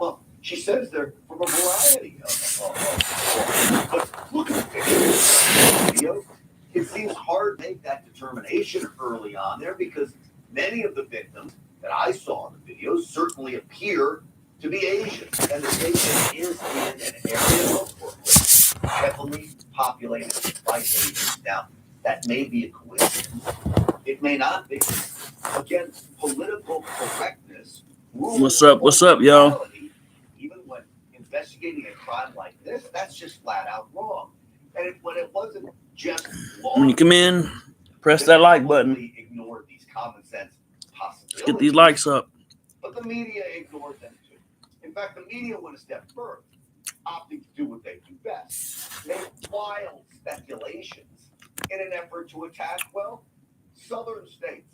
Well, she says they're from a variety of but look at the video. It seems hard to make that determination early on there because many of the victims that I saw in the videos certainly appear to be Asian, and the station is in an area of Brooklyn heavily populated by Asians. Now, that may be a coincidence. It may not be. Again, political correctness. What's up, y'all? Even when investigating a crime like this, that's just flat out wrong. And when it wasn't just when you come in, press that like button. Ignored these common sense possibilities. Let's get these likes up. But the media ignored them too. In fact, the media went a step further, opting to do what they do best. Make wild speculations in an effort to attack, well, southern states,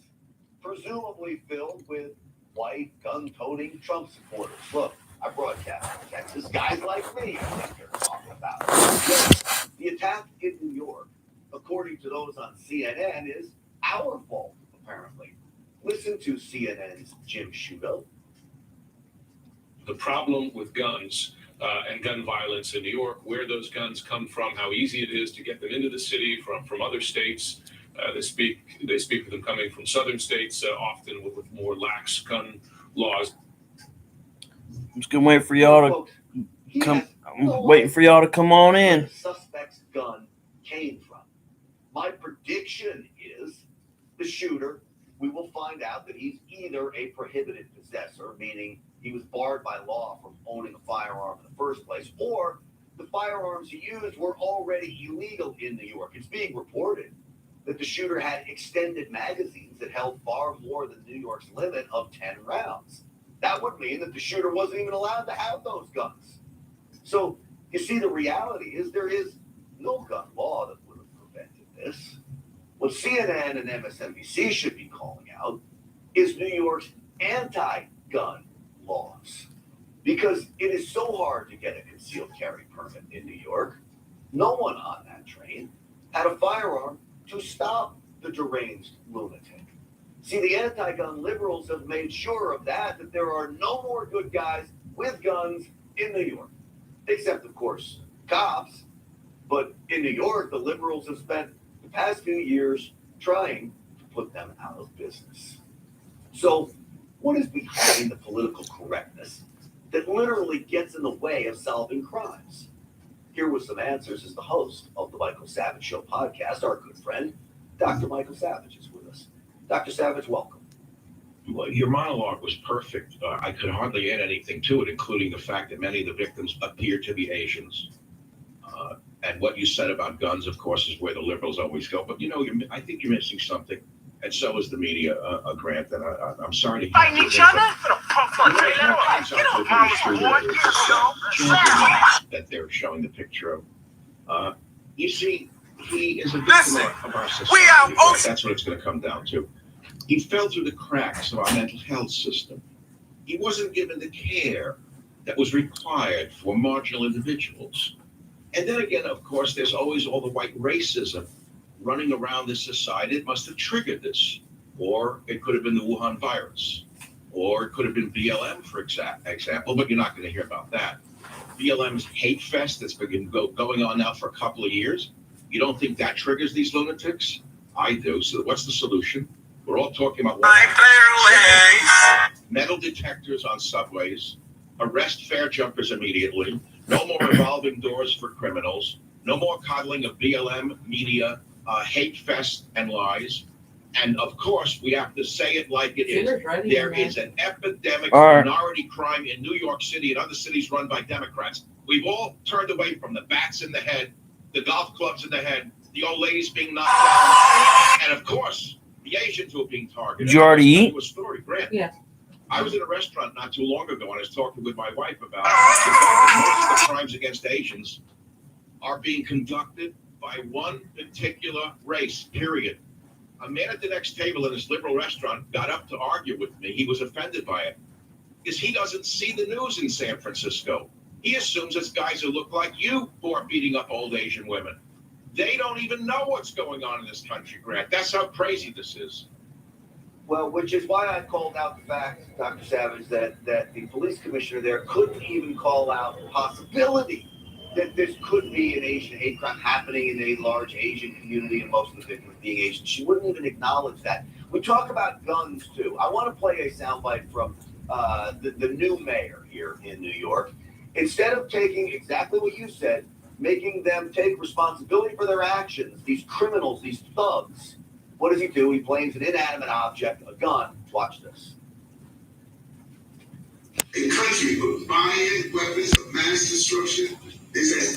presumably filled with white, gun-toting Trump supporters. Look, I broadcast in Texas. Guys like me, I think they're talking about. Yes, the attack in New York, according to those on CNN, is our fault, apparently. Listen to CNN's Jim Sciutto. The problem with guns and gun violence in New York, where those guns come from, how easy it is to get them into the city from other states. They speak of them coming from southern states, often with more lax gun laws. I'm just gonna wait for y'all to come. I'm waiting for y'all to come on in. The suspect's gun came from. My prediction is the shooter. We will find out that he's either a prohibited possessor, meaning he was barred by law from owning a firearm in the first place, or the firearms he used were already illegal in New York. It's being reported that the shooter had extended magazines that held far more than New York's limit of 10 rounds. That would mean that the shooter wasn't even allowed to have those guns. So, you see, the reality is there is no gun law that would have prevented this. What CNN and MSNBC should be calling out is New York's anti-gun laws. Because it is so hard to get a concealed carry permit in New York. No one on that train had a firearm to stop the deranged lunatic. See, the anti-gun liberals have made sure of that there are no more good guys with guns in New York. Except, of course, cops. But in New York, the liberals have spent the past few years trying to put them out of business. So, what is behind the political correctness that literally gets in the way of solving crimes? Here with some answers is the host of the Michael Savage Show podcast, our good friend, Dr. Michael Savage is with us. Dr. Savage, welcome. Well, your monologue was perfect. I could hardly add anything to it, including the fact that many of the victims appear to be Asians. And what you said about guns, of course, is where the liberals always go. But, I think you're missing something. And so is the media, Grant. And I'm sorry to hear fighting each other? that they're showing the picture of. You see, he is a victim of our society. That's what it's going to come down to. He fell through the cracks of our mental health system. He wasn't given the care that was required for marginal individuals. And then again, of course, there's always all the white racism running around this society. It must have triggered this. Or it could have been the Wuhan virus. Or it could have been BLM, for example, but you're not going to hear about that. BLM's hate fest that's been going on now for a couple of years. You don't think that triggers these lunatics? I do. So what's the solution? We're all talking about metal detectors on subways, arrest fare jumpers immediately, no more revolving doors for criminals, no more coddling of BLM media, hate fest and lies. And of course, we have to say it like it is. There is an epidemic of minority crime in New York City and other cities run by Democrats. We've all turned away from the bats in the head, the golf clubs in the head, the old ladies being knocked down, and of course, the Asians who are being targeted. Did you already eat? A story, Grant. Yeah. I was in a restaurant not too long ago, and I was talking with my wife about the fact that most of the crimes against Asians are being conducted by one particular race, period. A man at the next table in this liberal restaurant got up to argue with me. He was offended by it because he doesn't see the news in San Francisco. He assumes it's guys who look like you who are beating up old Asian women. They don't even know what's going on in this country, Grant. That's how crazy this is. Well, which is why I called out the fact, Dr. Savage, that the police commissioner there couldn't even call out the possibility that this could be an Asian hate crime happening in a large Asian community and most of the victims being Asian. She wouldn't even acknowledge that. We talk about guns too. I want to play a soundbite from the new mayor here in New York. Instead of taking exactly what you said, making them take responsibility for their actions, these criminals, these thugs, what does he do? He blames an inanimate object, a gun. Watch this. A country buying weapons of mass destruction is as